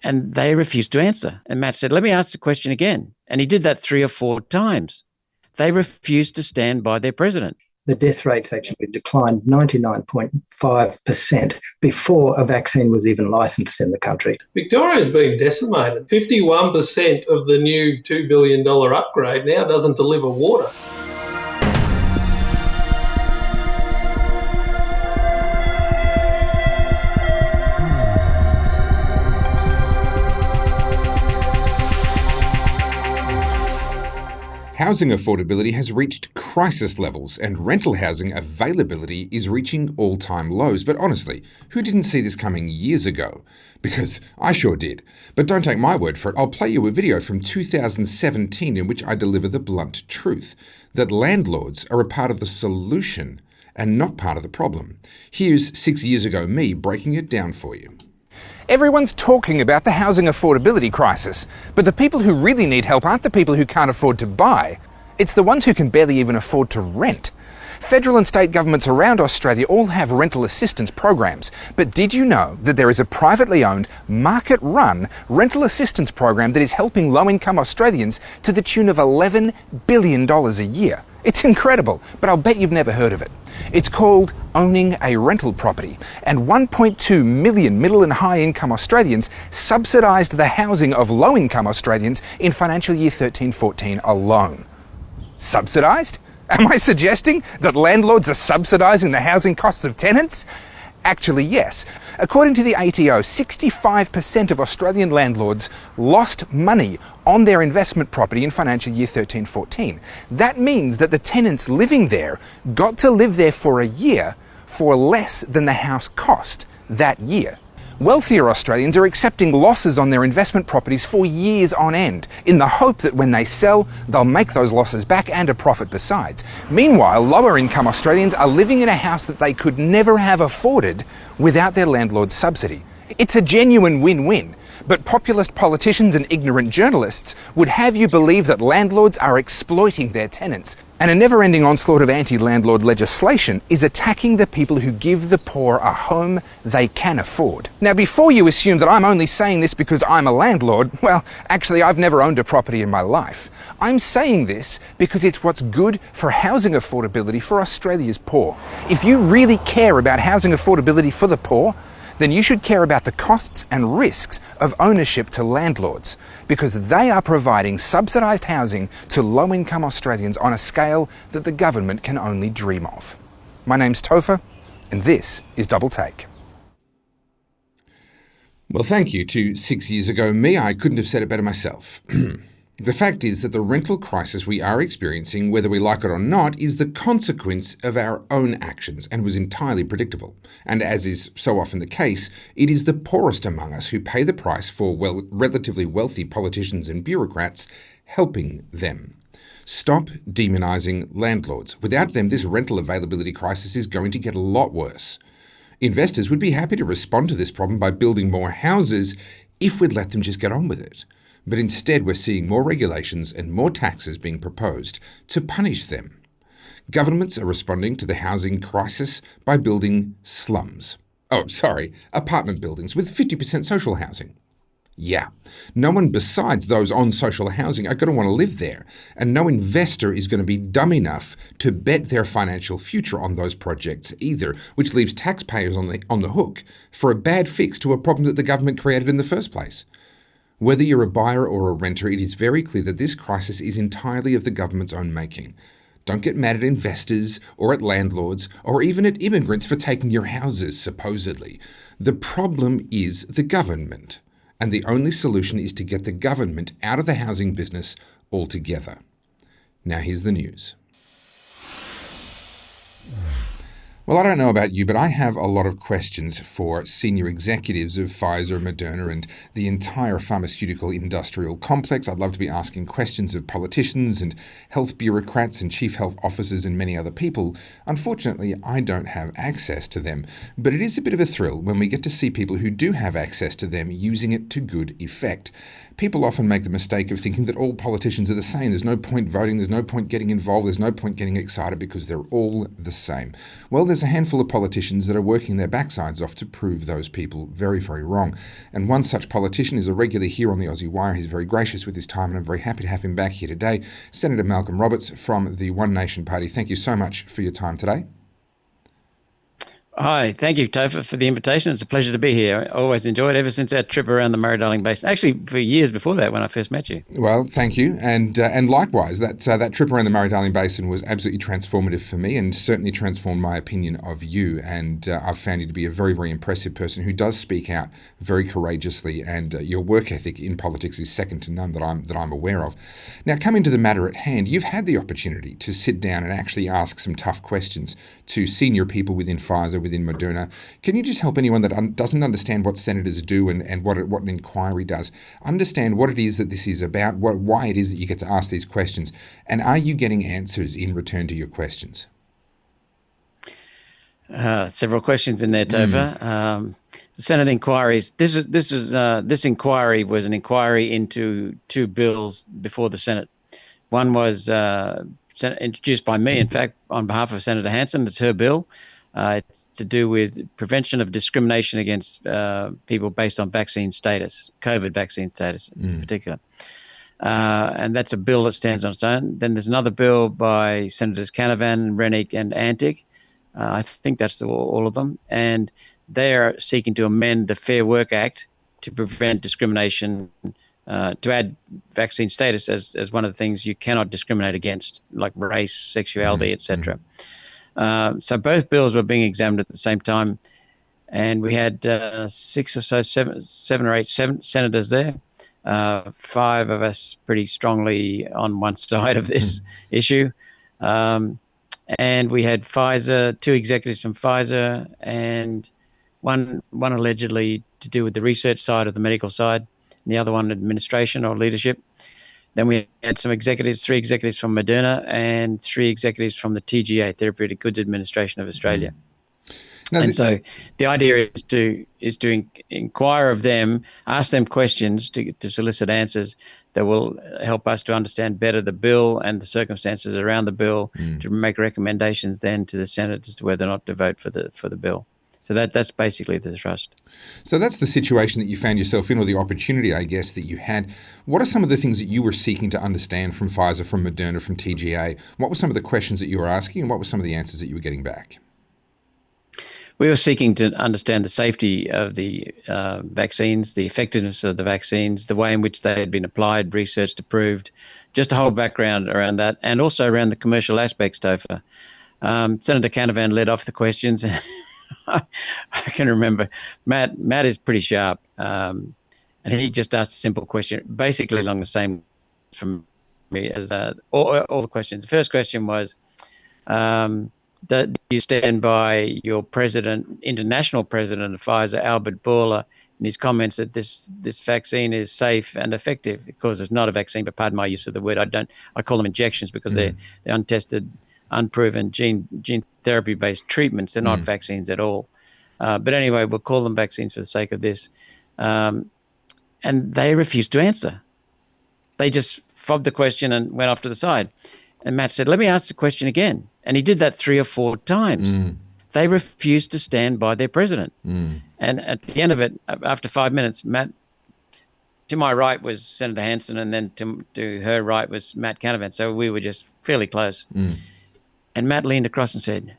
And they refused to answer. And Matt said, let me ask the question again. And he did that 3 or 4 times. They refused to stand by their president. The death rates actually declined 99.5% before a vaccine was even licensed in the country. Victoria's been decimated. 51% of the new $2 billion upgrade now doesn't deliver water. Housing affordability has reached crisis levels and rental housing availability is reaching all-time lows. But honestly, who didn't see this coming years ago? Because I sure did. But don't take my word for it. I'll play you a video from 2017 in which I deliver the blunt truth that landlords are a part of the solution and not part of the problem. Here's 6 years ago me breaking it down for you. Everyone's talking about the housing affordability crisis, but the people who really need help aren't the people who can't afford to buy. It's the ones who can barely even afford to rent. Federal and state governments around Australia all have rental assistance programs, but did you know that there is a privately owned, market-run rental assistance program that is helping low-income Australians to the tune of $11 billion a year? It's incredible, but I'll bet you've never heard of it. It's called owning a rental property, and 1.2 million middle and high-income Australians subsidised the housing of low-income Australians in financial year 13-14 alone. Subsidised? Am I suggesting that landlords are subsidising the housing costs of tenants? Actually, yes. According to the ATO, 65% of Australian landlords lost money on their investment property in financial year 13-14. That means that the tenants living there got to live there for a year for less than the house cost that year. Wealthier Australians are accepting losses on their investment properties for years on end, in the hope that when they sell, they'll make those losses back and a profit besides. Meanwhile, lower income Australians are living in a house that they could never have afforded without their landlord's subsidy. It's a genuine win-win. But populist politicians and ignorant journalists would have you believe that landlords are exploiting their tenants. And a never-ending onslaught of anti-landlord legislation is attacking the people who give the poor a home they can afford. Now, before you assume that I'm only saying this because I'm a landlord, well, actually, I've never owned a property in my life. I'm saying this because it's what's good for housing affordability for Australia's poor. If you really care about housing affordability for the poor, then you should care about the costs and risks of ownership to landlords, because they are providing subsidised housing to low-income Australians on a scale that the government can only dream of. My name's Topher, and this is Double Take. Well, thank you to 6 years ago me. I couldn't have said it better myself. The fact is that the rental crisis we are experiencing, whether we like it or not, is the consequence of our own actions and was entirely predictable. And as is so often the case, it is the poorest among us who pay the price for relatively wealthy politicians and bureaucrats helping them. Stop demonising landlords. Without them, this rental availability crisis is going to get a lot worse. Investors would be happy to respond to this problem by building more houses if we'd let them just get on with it. But instead we're seeing more regulations and more taxes being proposed to punish them. Governments are responding to the housing crisis by building slums. Apartment buildings with 50% social housing. Yeah, no one besides those on social housing are going to want to live there, and no investor is going to be dumb enough to bet their financial future on those projects either, which leaves taxpayers on the hook for a bad fix to a problem that the government created in the first place. Whether you're a buyer or a renter, it is very clear that this crisis is entirely of the government's own making. Don't get mad at investors or at landlords or even at immigrants for taking your houses, supposedly. The problem is the government, and the only solution is to get the government out of the housing business altogether. Now here's the news. Well, I don't know about you, but I have a lot of questions for senior executives of Pfizer, Moderna, and the entire pharmaceutical industrial complex. I'd love to be asking questions of politicians and health bureaucrats and chief health officers and many other people. Unfortunately, I don't have access to them, but it is a bit of a thrill when we get to see people who do have access to them using it to good effect. People often make the mistake of thinking that all politicians are the same. There's no point voting, there's no point getting involved, there's no point getting excited because they're all the same. Well, there's there's a handful of politicians that are working their backsides off to prove those people very, very wrong. And one such politician is a regular here on the Aussie Wire. He's very gracious with his time, and I'm very happy to have him back here today. Senator Malcolm Roberts from the One Nation Party. Thank you so much for your time today. Hi, thank you, Topher, for the invitation. It's a pleasure to be here. I always enjoyed it ever since our trip around the Murray-Darling Basin. Actually, for years before that, when I first met you. Well, thank you, and likewise, that trip around the Murray-Darling Basin was absolutely transformative for me, and certainly transformed my opinion of you. And I've found you to be a very, very impressive person who does speak out very courageously, and your work ethic in politics is second to none that I'm aware of. Now, coming to the matter at hand, you've had the opportunity to sit down and actually ask some tough questions to senior people within Pfizer, within Moderna. Can you just help anyone that doesn't understand what senators do and what an inquiry does, understand what it is that this is about, why it is that you get to ask these questions, and are you getting answers in return to your questions? Several questions in there, Topher. Senate inquiries. This inquiry was an inquiry into two bills before the Senate. One was introduced by me, in fact, on behalf of Senator Hanson. It's her bill. It's to do with prevention of discrimination against people based on vaccine status, COVID vaccine status in particular. And that's a bill that stands on its own. Then there's another bill by Senators Canavan, Rennick and Antic. I think that's all of them. And they're seeking to amend the Fair Work Act to prevent discrimination, to add vaccine status as one of the things you cannot discriminate against, like race, sexuality, etc. So both bills were being examined at the same time, and we had seven or eight senators there. Five of us pretty strongly on one side of this issue, and we had Pfizer, two executives from Pfizer, and one allegedly to do with the research side of the medical side, and the other one administration or leadership. Then we had three executives from Moderna and three executives from the TGA, Therapeutic Goods Administration of Australia. So the idea is to inquire of them, ask them questions to solicit answers that will help us to understand better the bill and the circumstances around the bill, to make recommendations then to the Senate as to whether or not to vote for the bill. So that's basically the thrust. So that's the situation that you found yourself in, or the opportunity, I guess, that you had. What are some of the things that you were seeking to understand from Pfizer, from Moderna, from TGA? What were some of the questions that you were asking, and what were some of the answers that you were getting back? We were seeking to understand the safety of the vaccines, the effectiveness of the vaccines, the way in which they had been applied, researched, approved, just a whole background around that, and also around the commercial aspects, Topher. Senator Canavan led off the questions. I can remember Matt is pretty sharp, and he just asked a simple question, basically along the same from me as all the questions. The first question was, do you stand by your international president of Pfizer, Albert Bourla, in his comments that this vaccine is safe and effective? Of course, it's not a vaccine, but pardon my use of the word. I call them injections because they're untested, unproven gene therapy-based treatments. They're not vaccines at all. But anyway, we'll call them vaccines for the sake of this. And they refused to answer. They just fobbed the question and went off to the side. And Matt said, let me ask the question again. And he did that 3 or 4 times. They refused to stand by their president. And at the end of it, after 5 minutes, Matt, to my right was Senator Hanson, and then to her right was Matt Canavan. So we were just fairly close. And Matt leaned across and said,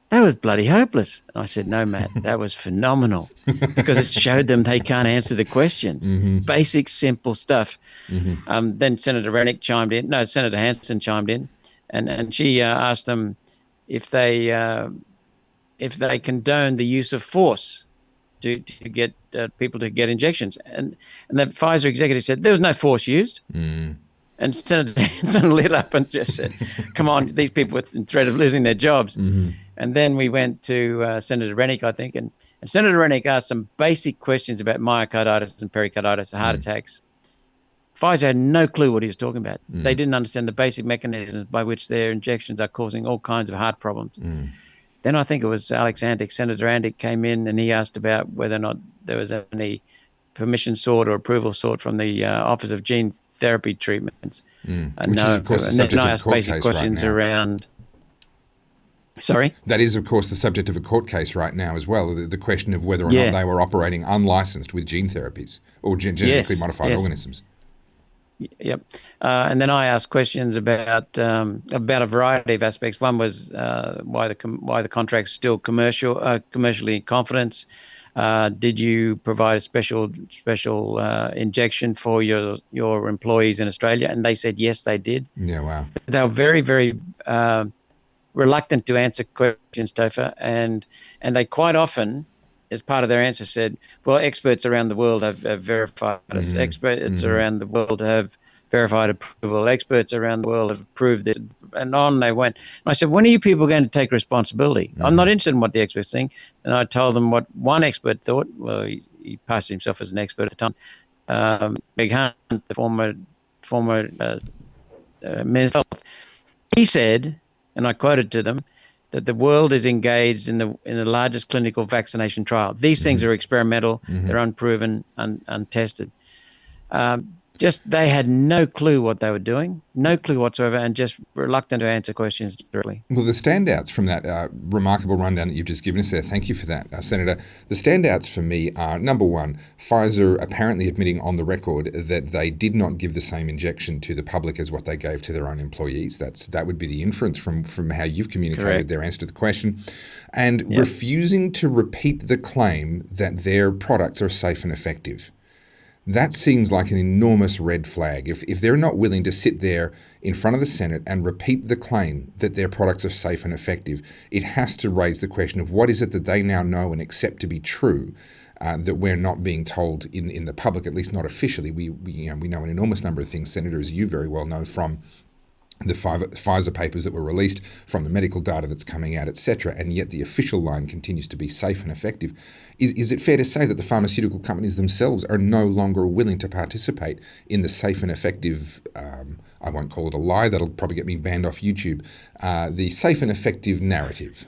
that was bloody hopeless. And I said, no, Matt, that was phenomenal, because it showed them they can't answer the questions. Basic, simple stuff. Then Senator Hanson chimed in, and she asked them if they condone the use of force to get people to get injections. And the Pfizer executive said, there was no force used. And Senator Hanson lit up and just said, come on, these people are in threat of losing their jobs. And then we went to Senator Rennick, I think, and Senator Rennick asked some basic questions about myocarditis and pericarditis, heart attacks. Pfizer had no clue what he was talking about. They didn't understand the basic mechanisms by which their injections are causing all kinds of heart problems. Then I think it was Senator Antic came in, and he asked about whether or not there was any permission sought or approval sought from the Office of Gene Therapy Treatments. Which is, of course, the subject of court case right now. Questions around. Sorry? That is, of course, the subject of a court case right now as well, the question of whether or Yeah. not they were operating unlicensed with gene therapies or genetically modified yes. organisms. Yep. And then I asked questions about a variety of aspects. One was why the contract's still commercially in confidence. Did you provide a special injection for your employees in Australia? And they said yes, they did. Yeah, wow. They were very, very reluctant to answer questions, Topher, and they quite often, as part of their answer, said, well, experts around the world have verified us. Experts around the world have verified approval. Experts around the world have approved it. And on they went. And I said, when are you people going to take responsibility? I'm not interested in what the experts think. And I told them what one expert thought. Well, he passed himself as an expert at the time. Big Hunt, the former Minister of Health, he said, and I quoted to them, that the world is engaged in the largest clinical vaccination trial. These things are experimental, they're unproven, untested. They had no clue what they were doing, no clue whatsoever, and just reluctant to answer questions directly. Well, the standouts from that remarkable rundown that you've just given us there, thank you for that, Senator. The standouts for me are, number one, Pfizer apparently admitting on the record that they did not give the same injection to the public as what they gave to their own employees. That would be the inference from how you've communicated Correct. their answer to the question. And refusing to repeat the claim that their products are safe and effective. That seems like an enormous red flag. If they're not willing to sit there in front of the Senate and repeat the claim that their products are safe and effective, it has to raise the question of what is it that they now know and accept to be true that we're not being told in the public, at least not officially. We know an enormous number of things, Senator, as you very well know, from the Pfizer papers that were released, from the medical data that's coming out, etc., and yet the official line continues to be safe and effective. Is it fair to say that the pharmaceutical companies themselves are no longer willing to participate in the safe and effective, I won't call it a lie, that'll probably get me banned off YouTube, the safe and effective narrative?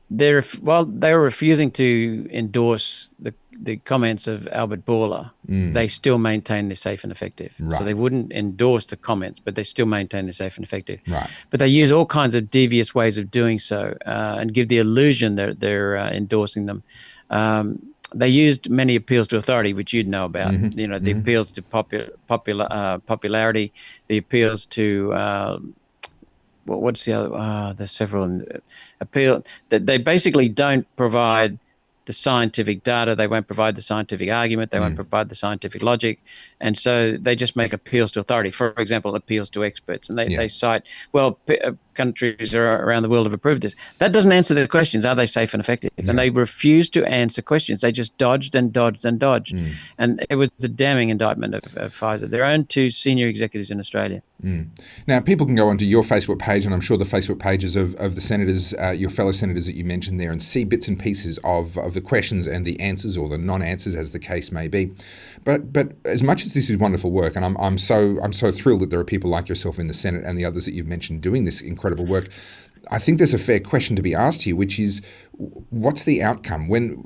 They were refusing to endorse the comments of Albert Bourla. They still maintain they're safe and effective. Right. So they wouldn't endorse the comments, but they still maintain they're safe and effective. Right. But they use all kinds of devious ways of doing so and give the illusion that they're endorsing them. They used many appeals to authority, which you'd know about. The appeals to popularity, the appeals to what's the other? There's several appeal that they basically don't provide the scientific data. They won't provide the scientific argument. They won't provide the scientific logic. And so they just make appeals to authority. For example, appeals to experts. And they cite, countries around the world have approved this. That doesn't answer the questions. Are they safe and effective? Yeah. And they refuse to answer questions. They just dodged and dodged and dodged. And it was a damning indictment of Pfizer, their own two senior executives in Australia. Now, people can go onto your Facebook page, and I'm sure the Facebook pages of the senators, your fellow senators that you mentioned there, and see bits and pieces of the questions and the answers, or the non-answers, as the case may be. But as much as this is wonderful work, and I'm so thrilled that there are people like yourself in the Senate and the others that you've mentioned doing this incredible work, I think there's a fair question to be asked here, which is, what's the outcome? When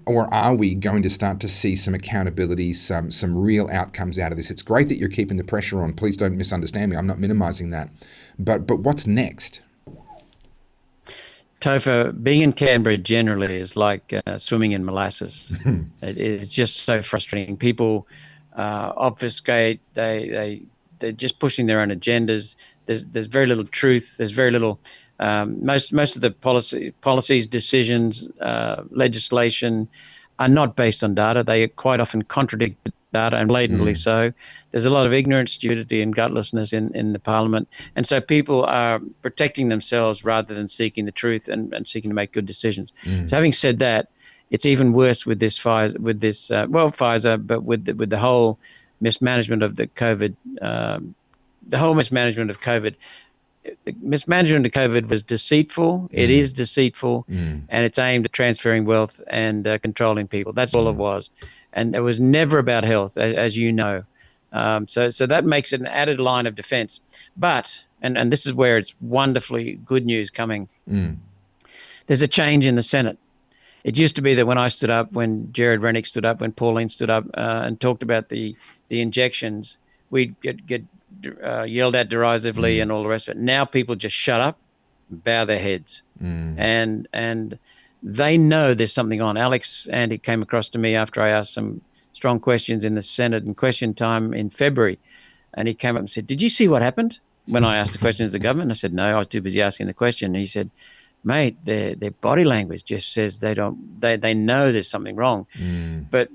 or are we going to start to see some accountability, some real outcomes out of this? It's great that you're keeping the pressure on. Please don't misunderstand me. I'm not minimizing that. But what's next? Topher, being in Canberra generally is like swimming in molasses. It's just so frustrating. People obfuscate. They're just pushing their own agendas. There's very little truth. There's very little. Most of the policies, decisions, legislation are not based on data. They quite often contradict data, and blatantly so. There's a lot of ignorance, stupidity, and gutlessness in the parliament, and so people are protecting themselves rather than seeking the truth and seeking to make good decisions. So, having said that, it's even worse with this Pfizer, but with the whole mismanagement of the COVID. The whole mismanagement of COVID. The mismanagement of COVID was deceitful. It is deceitful, and it's aimed at transferring wealth and controlling people. That's all it was. And it was never about health, as you know. So that makes it an added line of defense. But, and this is where it's wonderfully good news coming, there's a change in the Senate. It used to be that when I stood up, when Jared Rennick stood up, when Pauline stood up and talked about the injections, we'd get yelled at derisively and all the rest of it. Now people just shut up, bow their heads, and they know there's something on. Alex Andy came across to me after I asked some strong questions in the Senate in question time in February, and he came up and said, "Did you see what happened when I asked the questions of the government?" And I said, "No, I was too busy asking the question." And he said, "Mate, their body language just says they know there's something wrong." But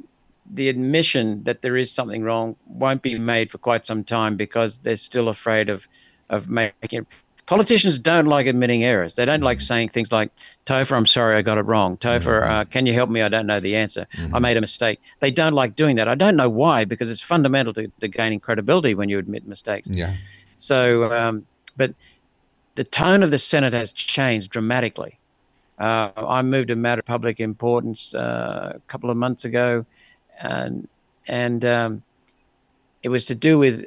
the admission that there is something wrong won't be made for quite some time because they're still afraid of making it. Politicians don't like admitting errors. They don't like saying things like, "Topher, I'm sorry, I got it wrong. Topher, can you help me? I don't know the answer. I made a mistake." They don't like doing that. I don't know why, because it's fundamental to gaining credibility when you admit mistakes. Yeah. So, but the tone of the Senate has changed dramatically. I moved a matter of public importance a couple of months ago, and it was to do with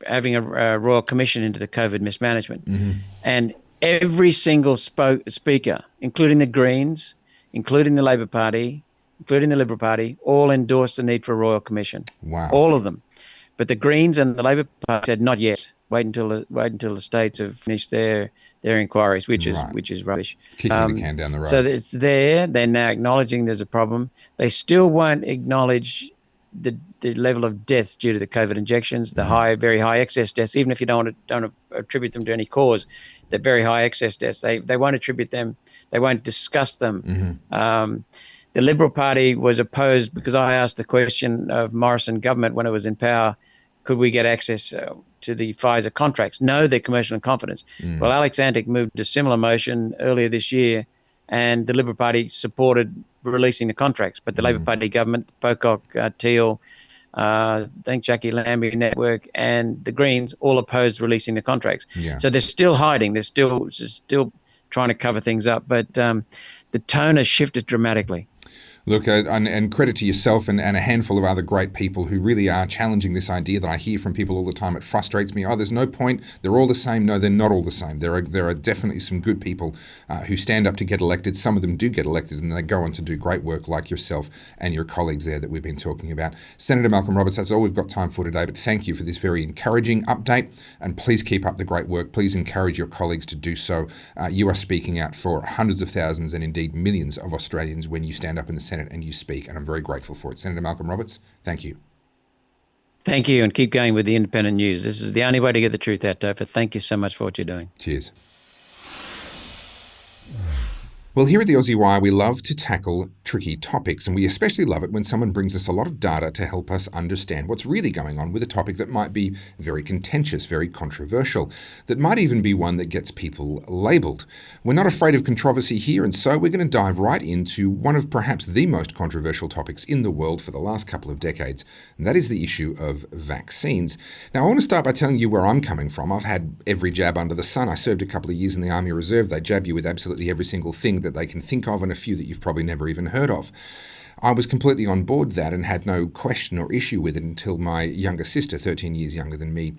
having a royal commission into the COVID mismanagement. And every single speaker, including the Greens, including the Labor Party, including the Liberal Party, all endorsed the need for a royal commission. Wow. All of them. But the Greens and the Labor Party said, "Not yet. Wait until the states have finished their inquiries," which is rubbish. Kicking the can down the road. So it's there. They're now acknowledging there's a problem. They still won't acknowledge the level of deaths due to the COVID injections, the very high excess deaths. Even if you don't attribute them to any cause, the very high excess deaths, they won't attribute them. They won't discuss them. The Liberal Party was opposed because I asked the question of Morrison government when it was in power, could we get access to the Pfizer contracts? No, they're commercial in confidence. Well, Alex Antic moved a similar motion earlier this year, and the Liberal Party supported releasing the contracts. But the Labor Party government, Pocock, Teal, I think Jackie Lambie Network, and the Greens all opposed releasing the contracts. So they're still hiding. They're still trying to cover things up. But the tone has shifted dramatically. Look, and credit to yourself and a handful of other great people who really are challenging this idea that I hear from people all the time. It frustrates me. Oh, there's no point. They're all the same. No, they're not all the same. There are definitely some good people who stand up to get elected. Some of them do get elected and they go on to do great work like yourself and your colleagues there that we've been talking about. Senator Malcolm Roberts, that's all we've got time for today, but thank you for this very encouraging update, and please keep up the great work. Please encourage your colleagues to do so. You are speaking out for hundreds of thousands and indeed millions of Australians when you stand up in the Senate and you speak, and I'm very grateful for it. Senator Malcolm Roberts, thank you. Thank you, and keep going with the independent news. This is the only way to get the truth out, Topher. Thank you so much for what you're doing. Cheers. Well, here at the Aussie Wire, we love to tackle tricky topics, and we especially love it when someone brings us a lot of data to help us understand what's really going on with a topic that might be very contentious, very controversial, that might even be one that gets people labelled. We're not afraid of controversy here, and so we're going to dive right into one of perhaps the most controversial topics in the world for the last couple of decades, and that is the issue of vaccines. Now, I want to start by telling you where I'm coming from. I've had every jab under the sun. I served a couple of years in the Army Reserve. They jab you with absolutely every single thing that they can think of, and a few that you've probably never even heard of. I was completely on board that and had no question or issue with it until my younger sister, 13 years younger than me,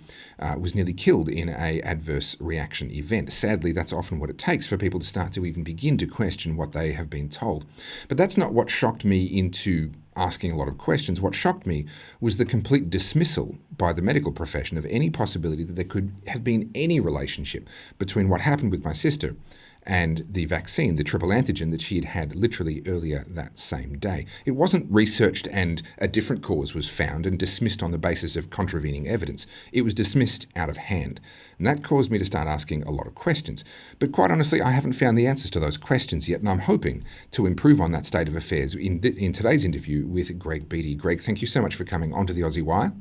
was nearly killed in an adverse reaction event. Sadly, that's often what it takes for people to start to even begin to question what they have been told. But that's not what shocked me into asking a lot of questions. What shocked me was the complete dismissal by the medical profession of any possibility that there could have been any relationship between what happened with my sister and the vaccine, the triple antigen that she had had literally earlier that same day. It wasn't researched and a different cause was found and dismissed on the basis of contravening evidence. It was dismissed out of hand. And that caused me to start asking a lot of questions. But quite honestly, I haven't found the answers to those questions yet, and I'm hoping to improve on that state of affairs in today's interview with Greg Beattie. Greg, thank you so much for coming onto the Aussie Wire.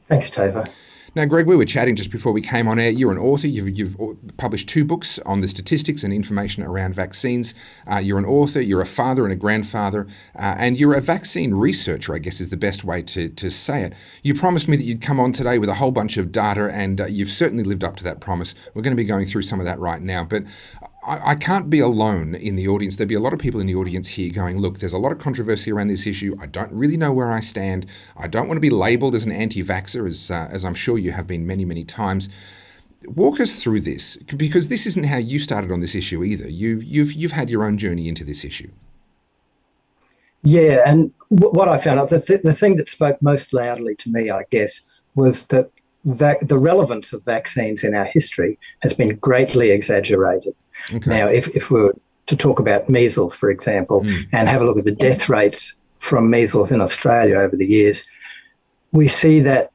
Thanks, Topher. Now, Greg, we were chatting just before we came on air. You're an author. You've published 2 books on the statistics and information around vaccines. You're an author, you're a father and a grandfather, and you're a vaccine researcher, I guess is the best way to say it. You promised me that you'd come on today with a whole bunch of data, and you've certainly lived up to that promise. We're going to be going through some of that right now, but I can't be alone in the audience. There'll be a lot of people in the audience here going, look, there's a lot of controversy around this issue. I don't really know where I stand. I don't want to be labelled as an anti-vaxxer, as I'm sure you have been many, many times. Walk us through this, because this isn't how you started on this issue either. You've had your own journey into this issue. Yeah, and what I found out, the thing that spoke most loudly to me, I guess, was that the relevance of vaccines in our history has been greatly exaggerated. Okay. Now, if we were to talk about measles, for example, and have a look at the death rates from measles in Australia over the years, we see that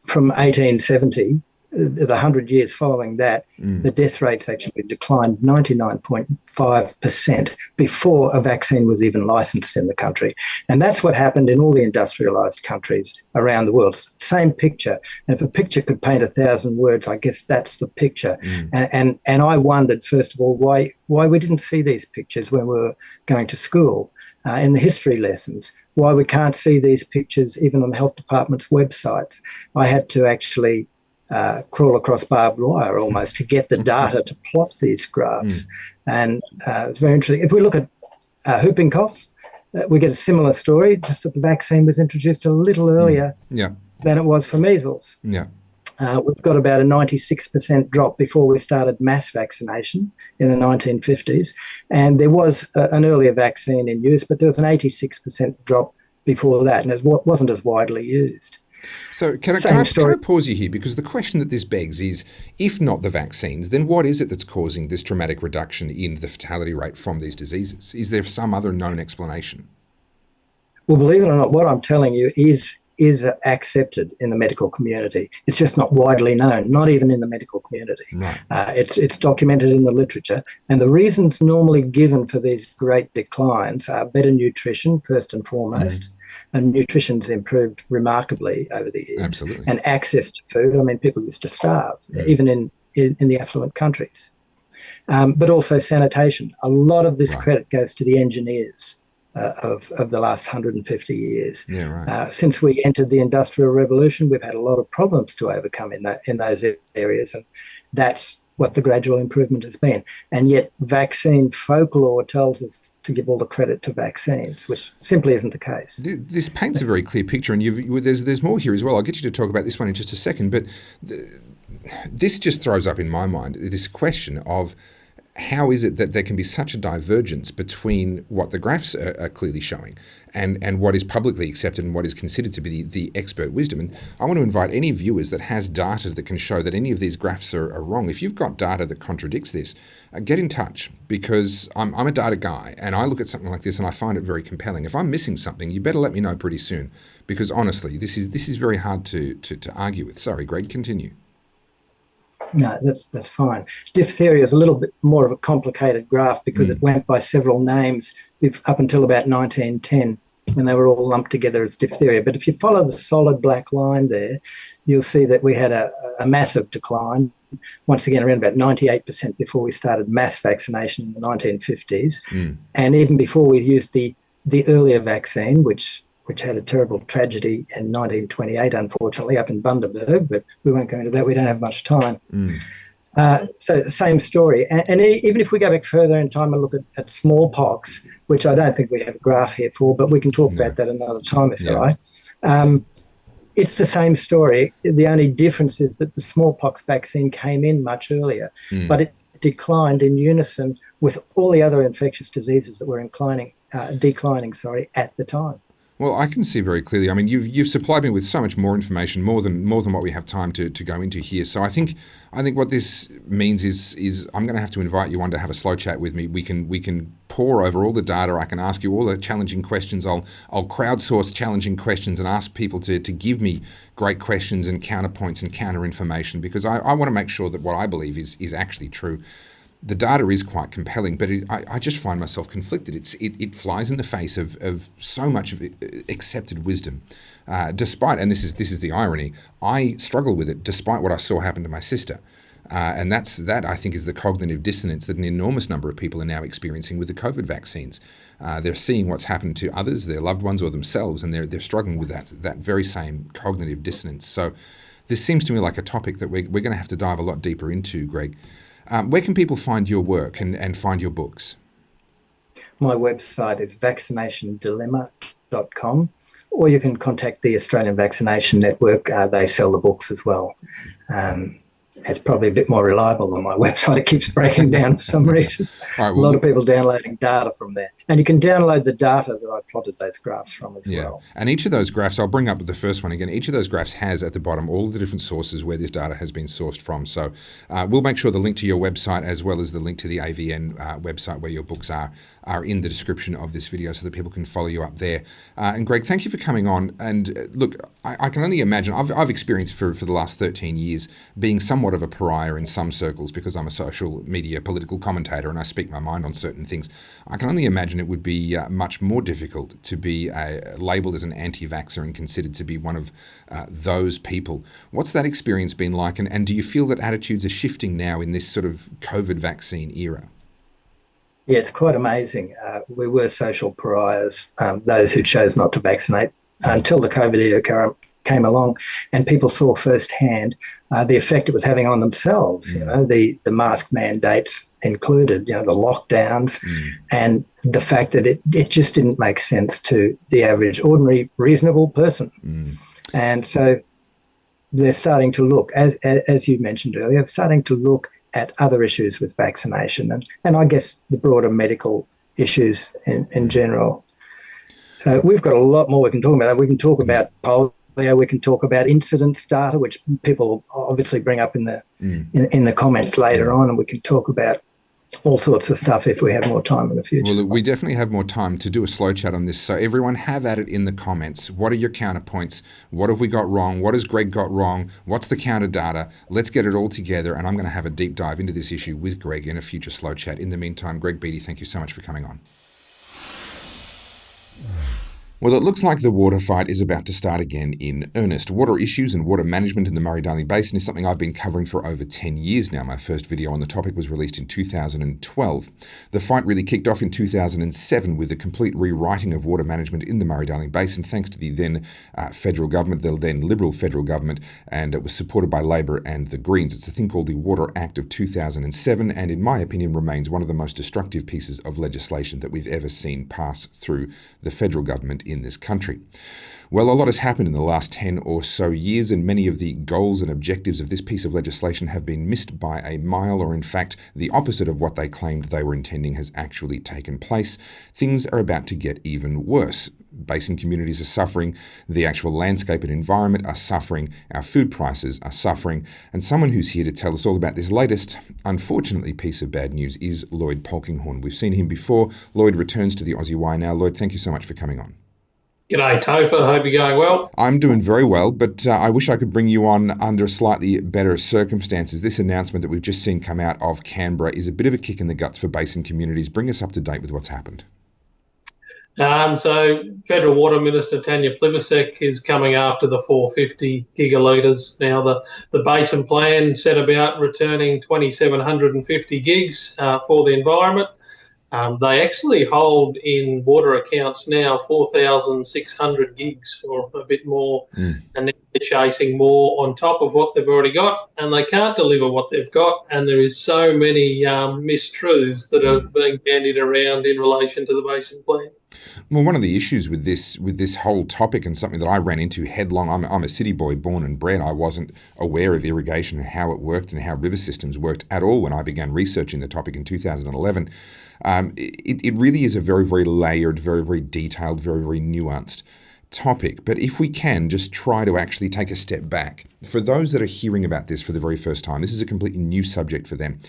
from 1870, the 100 years following that, the death rates actually declined 99.5% before a vaccine was even licensed in the country. And that's what happened in all the industrialised countries around the world. Same picture. And if a picture could paint 1,000 words, I guess that's the picture. And I wondered, first of all, why we didn't see these pictures when we were going to school in the history lessons, why we can't see these pictures even on the health department's websites. I had to actually crawl across barbed wire almost to get the data to plot these graphs. And it's very interesting. If we look at whooping cough, we get a similar story, just that the vaccine was introduced a little earlier than it was for measles. We've got about a 96% drop before we started mass vaccination in the 1950s. And there was an earlier vaccine in use, but there was an 86% drop before that, and it wasn't as widely used. So can I pause you here? Because the question that this begs is, if not the vaccines, then what is it that's causing this dramatic reduction in the fatality rate from these diseases? Is there some other known explanation? Well, believe it or not, what I'm telling you is accepted in the medical community. It's just not widely known, not even in the medical community. Right. It's documented in the literature. And the reasons normally given for these great declines are better nutrition, first and foremost. And nutrition's improved remarkably over the years. Absolutely. And access to food. I mean, people used to starve, even in the affluent countries. But also sanitation. A lot of this credit goes to the engineers of the last 150 years. Since we entered the Industrial Revolution, we've had a lot of problems to overcome in those areas. And that's what the gradual improvement has been. And yet vaccine folklore tells us to give all the credit to vaccines, which simply isn't the case. This paints a very clear picture, and there's more here as well. I'll get you to talk about this one in just a second, but this just throws up in my mind this question of how is it that there can be such a divergence between what the graphs are clearly showing and what is publicly accepted and what is considered to be the expert wisdom. And I want to invite any viewers that has data that can show that any of these graphs are wrong. If you've got data that contradicts this, get in touch, because I'm a data guy and I look at something like this and I find it very compelling. If I'm missing something, you better let me know pretty soon, because honestly, this is very hard to argue with. Sorry, Greg, continue. No, that's fine. Diphtheria is a little bit more of a complicated graph because it went by several names up until about 1910 when they were all lumped together as diphtheria. But if you follow the solid black line there, you'll see that we had a massive decline, once again around about 98% before we started mass vaccination in the 1950s. And even before we used the earlier vaccine, which had a terrible tragedy in 1928, unfortunately, up in Bundaberg, but we won't go into that. We don't have much time. So same story. And even if we go back further in time and look at smallpox, which I don't think we have a graph here for, but we can talk about that another time if you like. It's the same story. The only difference is that the smallpox vaccine came in much earlier, but it declined in unison with all the other infectious diseases that were declining at the time. Well, I can see very clearly. I mean, you've supplied me with so much more information, more than what we have time to go into here. So I think what this means is I'm going to have to invite you on to have a slow chat with me. We can pore over all the data. I can ask you all the challenging questions. I'll crowdsource challenging questions and ask people to give me great questions and counterpoints and counter information, because I want to make sure that what I believe is actually true. The data is quite compelling, but I just find myself conflicted. It flies in the face of so much of accepted wisdom, despite, and this is the irony, I struggle with it despite what I saw happen to my sister. And that I think is the cognitive dissonance that an enormous number of people are now experiencing with the COVID vaccines. They're seeing what's happened to others, their loved ones or themselves, and they're struggling with that very same cognitive dissonance. So this seems to me like a topic that we're going to have to dive a lot deeper into, Greg. Where can people find your work and find your books? My website is vaccinationdilemma.com, or you can contact the Australian Vaccination Network. They sell the books as well. it's probably a bit more reliable than my website. It keeps breaking down for some reason. All right, a lot of people downloading data from there. And you can download the data that I plotted those graphs from as well. And each of those graphs, I'll bring up the first one again, each of those graphs has at the bottom all of the different sources where this data has been sourced from. So we'll make sure the link to your website as well as the link to the AVN website where your books are in the description of this video so that people can follow you up there. And Greg, thank you for coming on. And look, I can only imagine, I've experienced for the last 13 years being somewhat of a pariah in some circles because I'm a social media political commentator and I speak my mind on certain things. I can only imagine it would be much more difficult to be labelled as an anti-vaxxer and considered to be one of those people. What's that experience been like, and do you feel that attitudes are shifting now in this sort of COVID vaccine era? Yeah, it's quite amazing. We were social pariahs, those who chose not to vaccinate until the COVID era came along, and people saw firsthand the effect it was having on themselves. You know, the mask mandates included, you know, the lockdowns, and the fact that it just didn't make sense to the average, ordinary, reasonable person. And so they're starting to look, as you mentioned earlier, starting to look at other issues with vaccination and I guess the broader medical issues in general. So we've got a lot more we can talk about. We can talk about polio. We can talk about incidence data, which people obviously bring up in the comments later on, and we can talk about all sorts of stuff if we have more time in the future. Well, we definitely have more time to do a slow chat on this. So everyone have at it in the comments. What are your counterpoints? What have we got wrong? What has Greg got wrong? What's the counter data? Let's get it all together, and I'm going to have a deep dive into this issue with Greg in a future slow chat. In the meantime, Greg Beattie, thank you so much for coming on. Well, it looks like the water fight is about to start again in earnest. Water issues and water management in the Murray-Darling Basin is something I've been covering for over 10 years now. My first video on the topic was released in 2012. The fight really kicked off in 2007 with the complete rewriting of water management in the Murray-Darling Basin, thanks to the then federal government, the then Liberal federal government, and it was supported by Labor and the Greens. It's a thing called the Water Act of 2007, and in my opinion remains one of the most destructive pieces of legislation that we've ever seen pass through the federal government in this country. Well, a lot has happened in the last 10 or so years, and many of the goals and objectives of this piece of legislation have been missed by a mile, or in fact, the opposite of what they claimed they were intending has actually taken place. Things are about to get even worse. Basin communities are suffering, the actual landscape and environment are suffering, our food prices are suffering, and someone who's here to tell us all about this latest, unfortunately, piece of bad news is Lloyd Polkinghorne. We've seen him before. Lloyd returns to the Aussie Wire now. Lloyd, thank you so much for coming on. G'day, Topher. Hope you're going well. I'm doing very well, but I wish I could bring you on under slightly better circumstances. This announcement that we've just seen come out of Canberra is a bit of a kick in the guts for basin communities. Bring us up to date with what's happened. So Federal Water Minister Tanya Plibersek is coming after the 450 gigalitres. Now, the basin plan set about returning 2,750 gigs for the environment. They actually hold in water accounts now 4,600 gigs or a bit more, and they're chasing more on top of what they've already got, and they can't deliver what they've got, and there is so many mistruths that are being bandied around in relation to the basin plan. Well, one of the issues with this whole topic, and something that I ran into headlong, I'm a city boy born and bred. I wasn't aware of irrigation and how it worked and how river systems worked at all when I began researching the topic in 2011. It really is a very, very layered, very, very detailed, very, very nuanced topic. But if we can just try to actually take a step back, for those that are hearing about this for the very first time, this is a completely new subject for them.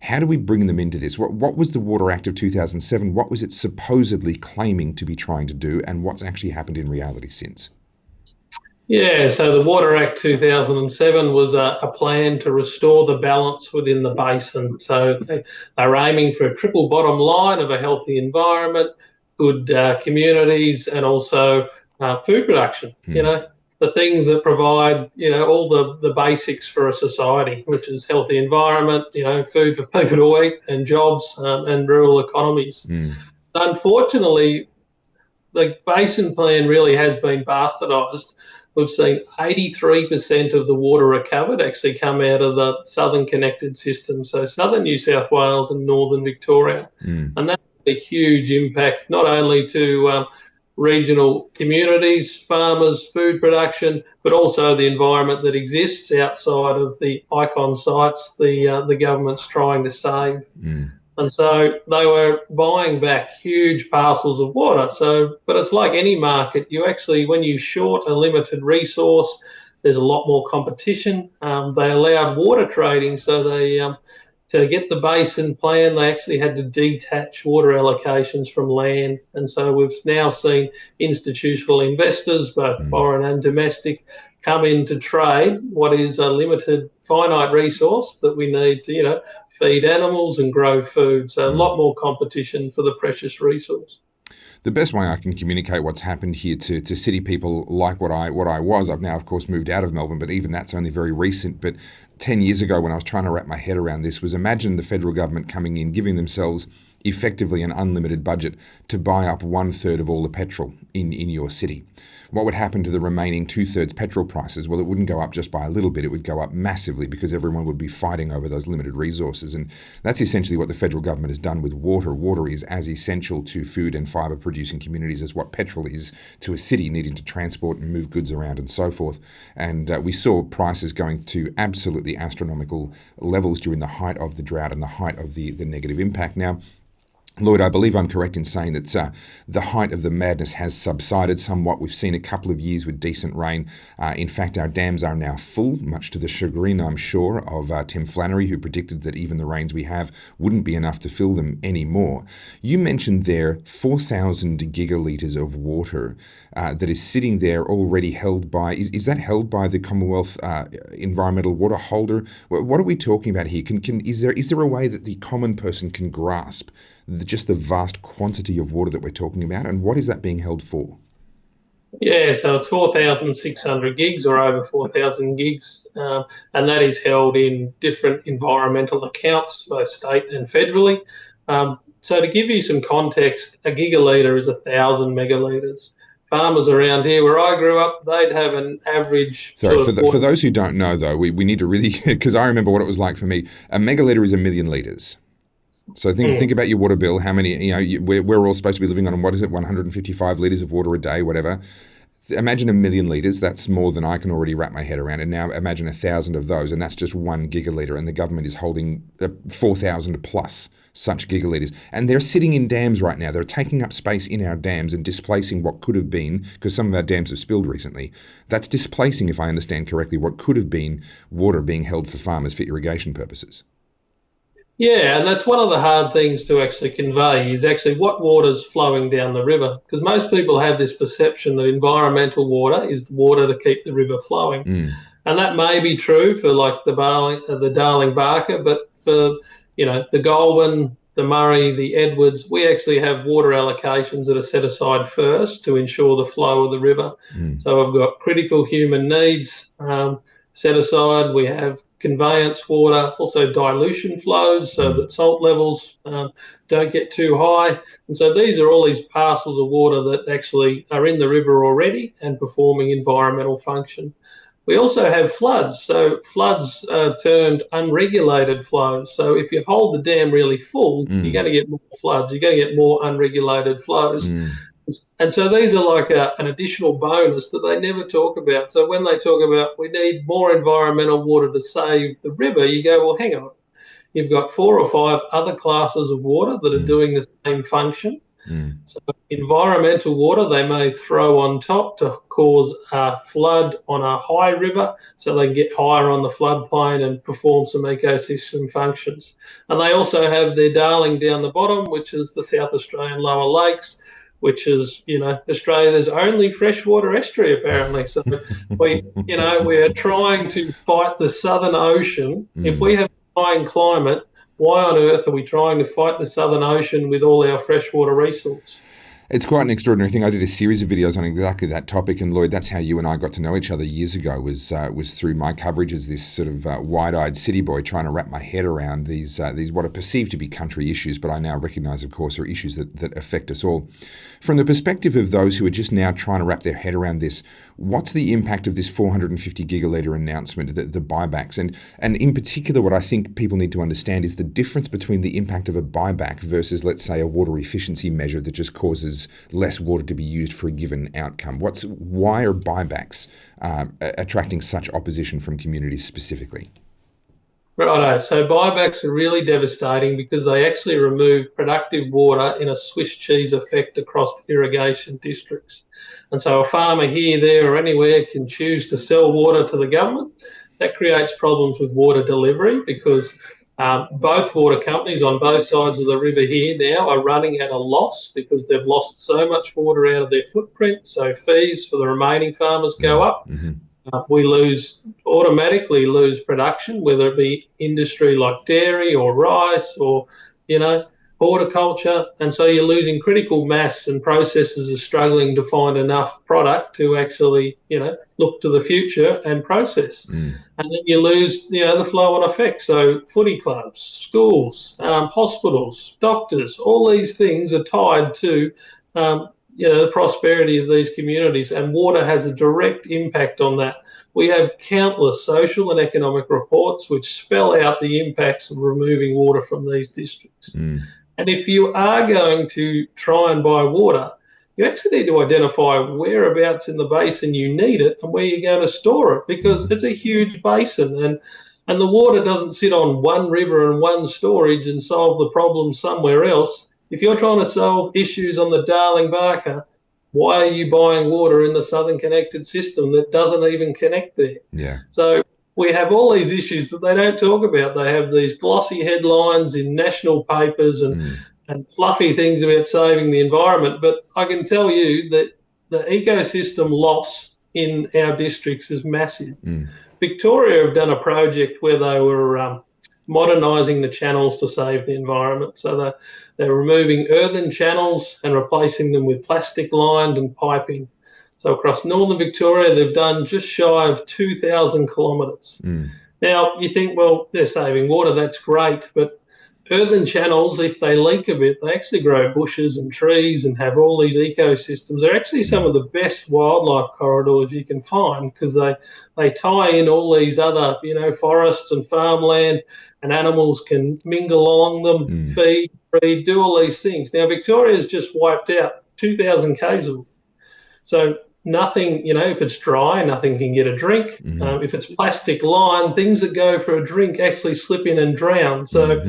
How do we bring them into this? What was the Water Act of 2007? What was it supposedly claiming to be trying to do, and what's actually happened in reality since? Yeah, so the Water Act 2007 was a plan to restore the balance within the basin. So they were aiming for a triple bottom line of a healthy environment, good communities, and also food production. You know, the things that provide, you know, all the basics for a society, which is healthy environment, you know, food for people to eat, and jobs, and rural economies. Unfortunately, the basin plan really has been bastardised. We've seen 83% of the water recovered actually come out of the southern connected system, so southern New South Wales and northern Victoria. And that's a huge impact, not only to regional communities, farmers, food production, but also the environment that exists outside of the icon sites the government's trying to save. And so they were buying back huge parcels of water. But it's like any market. You actually, when you short a limited resource, there's a lot more competition. They allowed water trading, so to get the basin plan, they actually had to detach water allocations from land. And so we've now seen institutional investors, both foreign and domestic, come in to trade what is a limited, finite resource that we need to, feed animals and grow food. So a lot more competition for the precious resource. The best way I can communicate what's happened here to city people like what I was, I've now, of course, moved out of Melbourne, but even that's only very recent. But 10 years ago when I was trying to wrap my head around this was imagine the federal government coming in, giving themselves effectively an unlimited budget to buy up 1/3 of all the petrol in your city. What would happen to the remaining 2/3 petrol prices? Well, it wouldn't go up just by a little bit. It would go up massively because everyone would be fighting over those limited resources. And that's essentially what the federal government has done with water. Water is as essential to food and fibre producing communities as what petrol is to a city needing to transport and move goods around and so forth. And we saw prices going to absolutely astronomical levels during the height of the drought and the height of the negative impact. Now, Lloyd, I believe I'm correct in saying that the height of the madness has subsided somewhat. We've seen a couple of years with decent rain. In fact, our dams are now full, much to the chagrin, I'm sure, of Tim Flannery, who predicted that even the rains we have wouldn't be enough to fill them anymore. You mentioned there 4,000 gigalitres of water that is sitting there already held by, is that held by the Commonwealth Environmental Water Holder? What are we talking about here? Is there a way that the common person can grasp just the vast quantity of water that we're talking about, and what is that being held for? Yeah, so it's 4,600 gigs or over 4,000 gigs, and that is held in different environmental accounts, both state and federally. So to give you some context, a gigalitre is 1,000 megalitres. Farmers around here where I grew up, they'd have an average... Sorry, for those who don't know, though, we need to really... because I remember what it was like for me. A megalitre is 1 million litres. So think about your water bill, how many, we're all supposed to be living on, 155 litres of water a day, whatever. Imagine 1 million litres, that's more than I can already wrap my head around. And now imagine 1,000 of those, and that's just 1 gigalitre, and the government is holding 4,000 plus such gigalitres. And they're sitting in dams right now. They're taking up space in our dams and displacing what could have been, because some of our dams have spilled recently. That's displacing, if I understand correctly, what could have been water being held for farmers for irrigation purposes. Yeah, and that's one of the hard things to actually convey is actually what water's flowing down the river, because most people have this perception that environmental water is the water to keep the river flowing. And that may be true for like the Darling Barker, but for, the Goulburn, the Murray, the Edwards, we actually have water allocations that are set aside first to ensure the flow of the river. So we've got critical human needs set aside. We have conveyance water, also dilution flows so that salt levels don't get too high. And so these are all these parcels of water that actually are in the river already and performing environmental function. We also have floods. So floods are turned unregulated flows. So if you hold the dam really full, you're going to get more floods. You're going to get more unregulated flows. And so these are like an additional bonus that they never talk about. So when they talk about we need more environmental water to save the river, you go, well, hang on. You've got 4 or 5 other classes of water that are doing the same function. So environmental water they may throw on top to cause a flood on a high river so they can get higher on the floodplain and perform some ecosystem functions. And they also have their darling down the bottom, which is the South Australian lower lakes, which is, Australia's only freshwater estuary, apparently. So we are trying to fight the Southern Ocean. If we have a high climate, why on earth are we trying to fight the Southern Ocean with all our freshwater resource? It's quite an extraordinary thing. I did a series of videos on exactly that topic, and Lloyd, that's how you and I got to know each other years ago, was through my coverage as this sort of wide-eyed city boy trying to wrap my head around these what are perceived to be country issues, but I now recognise, of course, are issues that affect us all. From the perspective of those who are just now trying to wrap their head around this, what's the impact of this 450 gigalitre announcement, the buybacks? And in particular, what I think people need to understand is the difference between the impact of a buyback versus, let's say, a water efficiency measure that just causes causes less water to be used for a given outcome. Why are buybacks attracting such opposition from communities specifically? Righto. So buybacks are really devastating because they actually remove productive water in a Swiss cheese effect across irrigation districts. And so a farmer here, there or anywhere can choose to sell water to the government. That creates problems with water delivery because both water companies on both sides of the river here now are running at a loss because they've lost so much water out of their footprint. So fees for the remaining farmers go up. Mm-hmm. We automatically lose production, whether it be industry like dairy or rice or, horticulture. And so you're losing critical mass and processors are struggling to find enough product to actually, look to the future and process. And then you lose, the flow-on effect. So footy clubs, schools, hospitals, doctors, all these things are tied to the prosperity of these communities, and water has a direct impact on that. We have countless social and economic reports which spell out the impacts of removing water from these districts. And if you are going to try and buy water, you actually need to identify whereabouts in the basin you need it and where you're going to store it, because it's a huge basin, and the water doesn't sit on one river and one storage and solve the problem somewhere else. If you're trying to solve issues on the Darling Barker, why are you buying water in the Southern Connected System that doesn't even connect there? Yeah. So we have all these issues that they don't talk about. They have these glossy headlines in national papers and fluffy things about saving the environment. But I can tell you that the ecosystem loss in our districts is massive. Victoria have done a project where they were modernising the channels to save the environment. So they're removing earthen channels and replacing them with plastic lined and piping. So across northern Victoria, they've done just shy of 2,000 kilometres. Now, you think, well, they're saving water, that's great, but earthen channels, if they leak a bit, they actually grow bushes and trees and have all these ecosystems. They're actually some of the best wildlife corridors you can find because they tie in all these other, forests and farmland, and animals can mingle along them, feed, breed, do all these things. Now, Victoria's just wiped out 2,000 k's of them. So nothing, if it's dry, nothing can get a drink. If it's plastic lined, things that go for a drink actually slip in and drown. So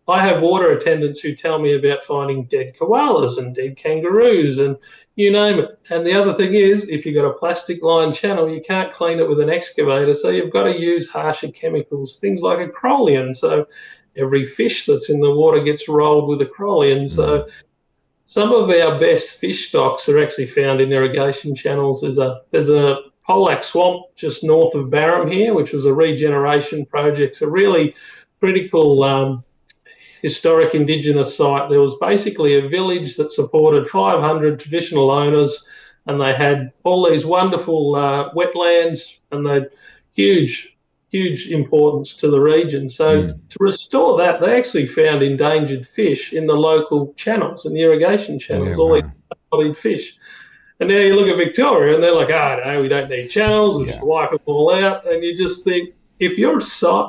I have water attendants who tell me about finding dead koalas and dead kangaroos and you name it. And the other thing is, if you've got a plastic lined channel, you can't clean it with an excavator, so you've got to use harsher chemicals, things like acrolein. So every fish that's in the water gets rolled with acrolein. So some of our best fish stocks are actually found in irrigation channels. There's a Pollack swamp just north of Barham here, which was a regeneration project. It's a really critical historic Indigenous site. There was basically a village that supported 500 traditional owners, and they had all these wonderful wetlands, and they had huge importance to the region. So to restore that, they actually found endangered fish in the local channels, in the irrigation channels, all these bodied fish. And now you look at Victoria and they're like, no, we don't need channels, we'll just wipe them all out. And you just think, if you're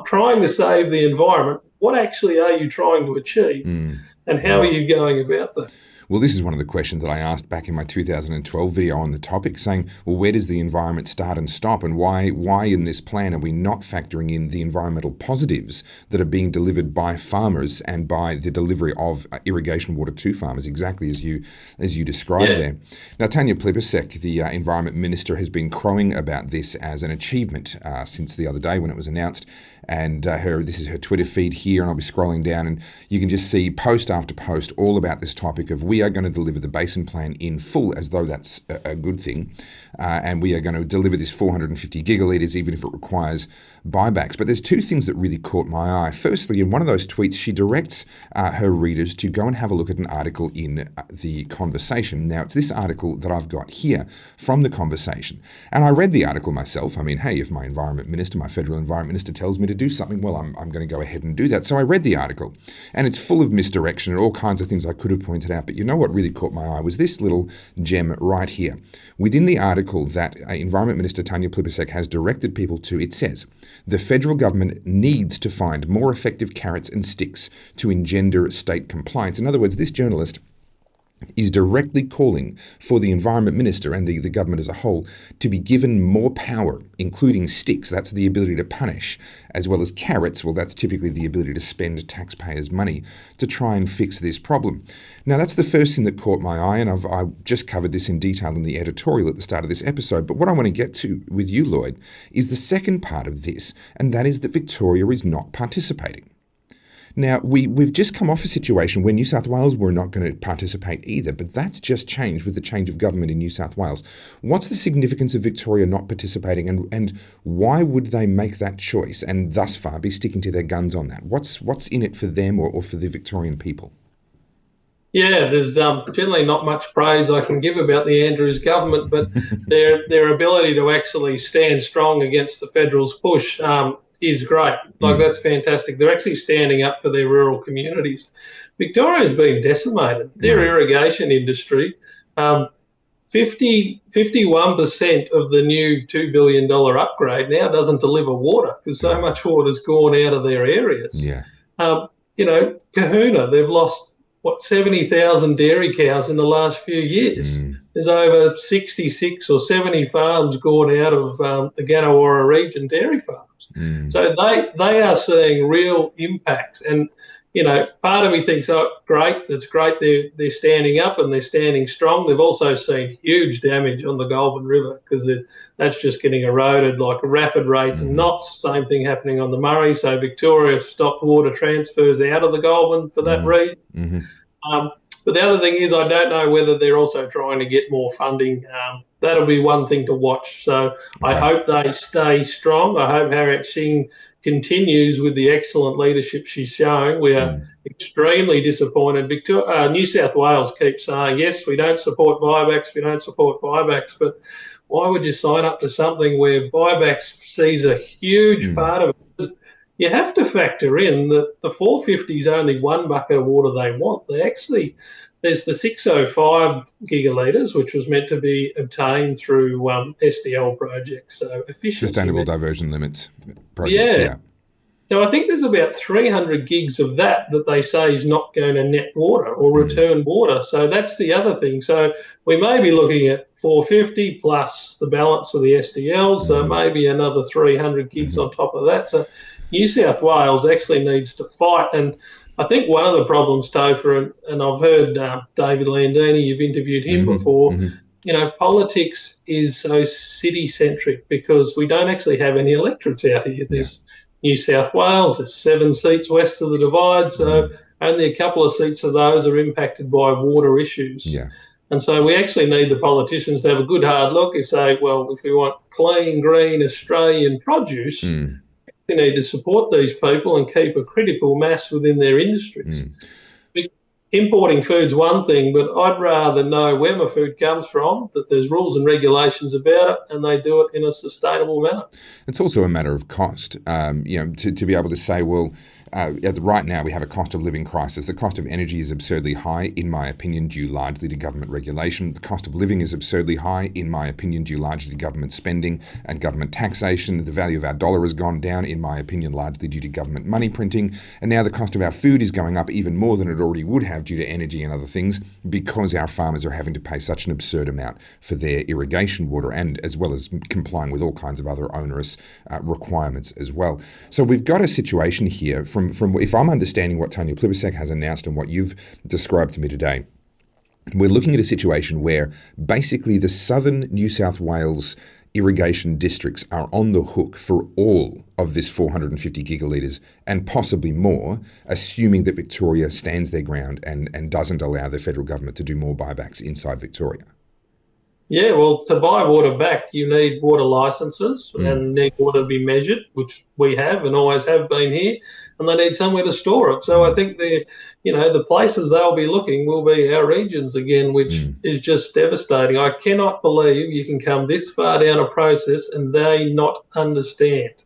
trying to save the environment, what actually are you trying to achieve? And how are you going about that? Well, this is one of the questions that I asked back in my 2012 video on the topic, saying, well, where does the environment start and stop? And why in this plan are we not factoring in the environmental positives that are being delivered by farmers and by the delivery of irrigation water to farmers, exactly as you described there. Now, Tanya Plibersek, the Environment Minister, has been crowing about this as an achievement since the other day when it was announced. And this is her Twitter feed here, and I'll be scrolling down, and you can just see post after post all about this topic of we are going to deliver the basin plan in full, as though that's a good thing, and we are going to deliver this 450 gigalitres even if it requires buybacks. But there's two things that really caught my eye. Firstly, in one of those tweets, she directs her readers to go and have a look at an article in The Conversation. Now, it's this article that I've got here from The Conversation, and I read the article myself. I mean, hey, if my Environment Minister, my Federal Environment Minister tells me to do something, well, I'm going to go ahead and do that. So I read the article, and it's full of misdirection and all kinds of things I could have pointed out. But you know what really caught my eye was this little gem right here. Within the article that Environment Minister Tanya Plibersek has directed people to, it says, the federal government needs to find more effective carrots and sticks to engender state compliance. In other words, this journalist is directly calling for the Environment Minister and the government as a whole to be given more power, including sticks, that's the ability to punish, as well as carrots, well, that's typically the ability to spend taxpayers' money to try and fix this problem. Now, that's the first thing that caught my eye, and I just covered this in detail in the editorial at the start of this episode, but what I want to get to with you, Lloyd, is the second part of this, and that is that Victoria is not participating. Now, we've just come off a situation where New South Wales were not going to participate either, but that's just changed with the change of government in New South Wales. What's the significance of Victoria not participating, and why would they make that choice and thus far be sticking to their guns on that? What's in it for them or for the Victorian people? Yeah, there's generally not much praise I can give about the Andrews government, but their ability to actually stand strong against the Federals' push is great. Like, that's fantastic. They're actually standing up for their rural communities. Victoria's been decimated. Their irrigation industry, 51% of the new $2 billion upgrade now doesn't deliver water because so much water's gone out of their areas. Yeah. Kahuna, they've lost 70,000 dairy cows in the last few years. There's over 66 or 70 farms gone out of the Gannawarra region dairy farms. So they are seeing real impacts. And, part of me thinks, oh, great, that's great. They're standing up and they're standing strong. They've also seen huge damage on the Goulburn River because that's just getting eroded like a rapid rate and knots. Same thing happening on the Murray. So Victoria stopped water transfers out of the Goulburn for that reason. But the other thing is, I don't know whether they're also trying to get more funding. That'll be one thing to watch. So I hope they stay strong. I hope Harriet Singh continues with the excellent leadership she's showing. We are extremely disappointed. New South Wales keeps saying, yes, we don't support buybacks, but why would you sign up to something where buybacks sees a huge part of it? You have to factor in that the 450 is only one bucket of water they want. There's the 605 gigalitres, which was meant to be obtained through SDL projects, so efficiency. Sustainable Diversion Limits projects, yeah. So I think there's about 300 gigs of that they say is not going to net water or return water. So that's the other thing. So we may be looking at 450 plus the balance of the SDLs, so maybe another 300 gigs on top of that. So New South Wales actually needs to fight. And I think one of the problems, Topher, and I've heard David Landini, you've interviewed him before, politics is so city-centric because we don't actually have any electorates out here. There's New South Wales, there's 7 seats west of the divide, so only a couple of seats of those are impacted by water issues. Yeah. And so we actually need the politicians to have a good hard look and say, well, if we want clean, green Australian produce, we need to support these people and keep a critical mass within their industries. Importing food's one thing, but I'd rather know where my food comes from, that there's rules and regulations about it, and they do it in a sustainable manner. It's also a matter of cost, to be able to say, well, right now we have a cost of living crisis. The cost of energy is absurdly high, in my opinion, due largely to government regulation. The cost of living is absurdly high, in my opinion, due largely to government spending and government taxation. The value of our dollar has gone down, in my opinion, largely due to government money printing. And now the cost of our food is going up even more than it already would have due to energy and other things because our farmers are having to pay such an absurd amount for their irrigation water and as well as complying with all kinds of other onerous requirements as well. So we've got a situation here from if I'm understanding what Tanya Plibersek has announced and what you've described to me today, we're looking at a situation where basically the southern New South Wales irrigation districts are on the hook for all of this 450 gigalitres and possibly more, assuming that Victoria stands their ground and doesn't allow the federal government to do more buybacks inside Victoria. Yeah, well, to buy water back, you need water licences and need water to be measured, which we have and always have been here, and they need somewhere to store it. So I think the places they'll be looking will be our regions again, which is just devastating. I cannot believe you can come this far down a process and they not understand.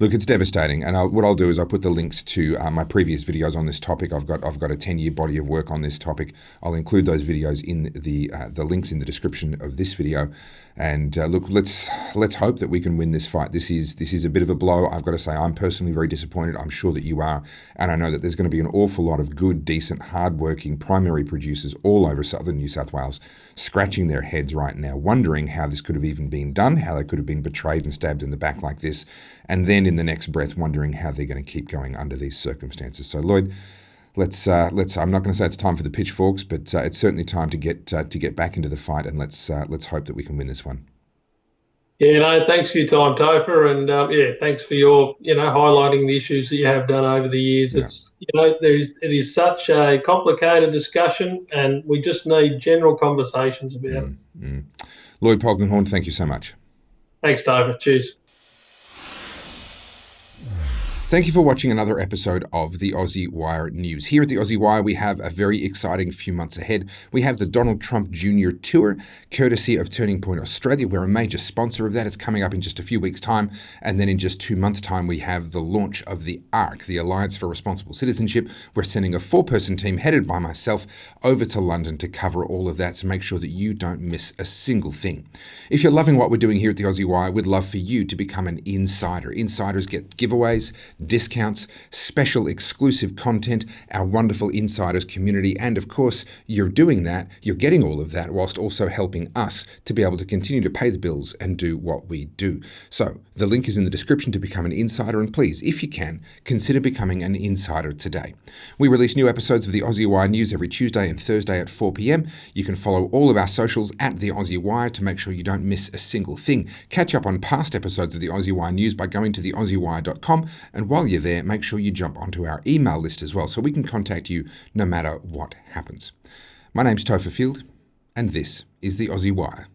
Look, it's devastating, and what I'll do is I'll put the links to my previous videos on this topic. I've got a 10-year body of work on this topic. I'll include those videos in the links in the description of this video. And look, let's hope that we can win this fight. This is a bit of a blow. I've got to say, I'm personally very disappointed. I'm sure that you are, and I know that there's going to be an awful lot of good, decent, hard-working primary producers all over southern New South Wales scratching their heads right now, wondering how this could have even been done, how they could have been betrayed and stabbed in the back like this, and then in the next breath wondering how they're going to keep going under these circumstances. So Lloyd, let's I'm not going to say it's time for the pitchforks, but it's certainly time to get back into the fight, and let's hope that we can win this one. Yeah, no, thanks for your time, Topher, and thanks for your highlighting the issues that you have done over the years. Yeah. It's it is such a complicated discussion, and we just need general conversations about it. Lloyd Polkinghorne, thank you so much. Thanks, Topher. Cheers. Thank you for watching another episode of the Aussie Wire News. Here at the Aussie Wire, we have a very exciting few months ahead. We have the Donald Trump Jr. Tour, courtesy of Turning Point Australia. We're a major sponsor of that. It's coming up in just a few weeks' time. And then in just 2 months' time, we have the launch of the ARC, the Alliance for Responsible Citizenship. We're sending a 4-person team headed by myself over to London to cover all of that, so make sure that you don't miss a single thing. If you're loving what we're doing here at the Aussie Wire, we'd love for you to become an insider. Insiders get giveaways, discounts, special exclusive content, our wonderful insiders community, and of course, you're doing that, you're getting all of that whilst also helping us to be able to continue to pay the bills and do what we do. So the link is in the description to become an insider, and please, if you can, consider becoming an insider today. We release new episodes of the Aussie Wire News every Tuesday and Thursday at 4 p.m. You can follow all of our socials at the Aussie Wire to make sure you don't miss a single thing. Catch up on past episodes of the Aussie Wire News by going to theaussiewire.com, and while you're there, make sure you jump onto our email list as well so we can contact you no matter what happens. My name's Topher Field, and this is the Aussie Wire.